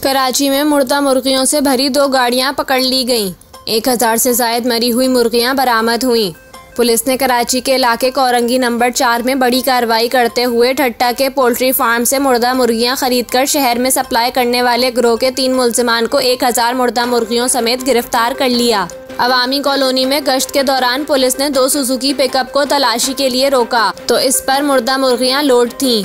कराची में मुर्दा मुर्गियों से भरी 2 गाड़ियां पकड़ ली गईं। 1000 से जायद मरी हुई मुर्गियां बरामद हुईं। पुलिस ने कराची के इलाके कोरंगी नंबर 4 में बड़ी कार्रवाई करते हुए ठट्टा के पोल्ट्री फार्म से मुर्दा मुर्गियां खरीदकर शहर में सप्लाई करने वाले गिरोह के 3 मुल्जिमान को 1000 मुर्दा मुर्गियों समेत गिरफ्तार कर लिया। अवामी कॉलोनी में गश्त के दौरान पुलिस ने 2 सुजुकी पिकअप को तलाशी के लिए रोका तो इस पर मुर्दा मुर्गियां लोड थीं।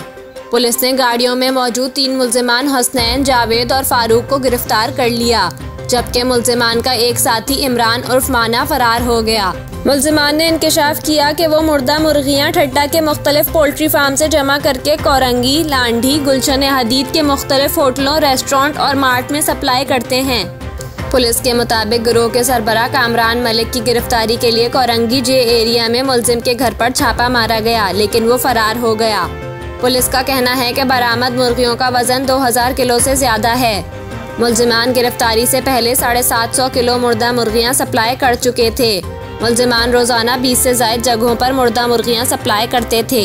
पुलिस ने गाड़ियों में मौजूद 3 मुल्जिमान हसनैन, जावेद और फारूक को गिरफ्तार कर लिया, जबकि मुल्जिमान का एक साथी इमरान उर्फ माना फरार हो गया। मुल्जिमान ने इंकशाफ किया कि वो मुर्दा मुर्गियां ठट्टा के मुख्तलिफ पोल्ट्री फार्म से जमा करके कोरंगी, लांढी, गुलशन हदीद के मुख्तलिफ होटलों, रेस्टोरेंट और मार्ट में सप्लाई करते हैं। पुलिस के मुताबिक गिरोह के सरबराह कामरान मलिक की गिरफ्तारी के लिए कोरंगी जे एरिया में मुल्जिम के घर पर छापा मारा गया, लेकिन वो फरार हो गया। पुलिस का कहना है कि बरामद मुर्गियों का वजन 2000 किलो से ज्यादा है। मुल्जिमान गिरफ्तारी से पहले 750 किलो मुर्दा मुर्गियां सप्लाई कर चुके थे। मुल्जिमान रोजाना 20 से ज्यादा जगहों पर मुर्दा मुर्गियां सप्लाई करते थे।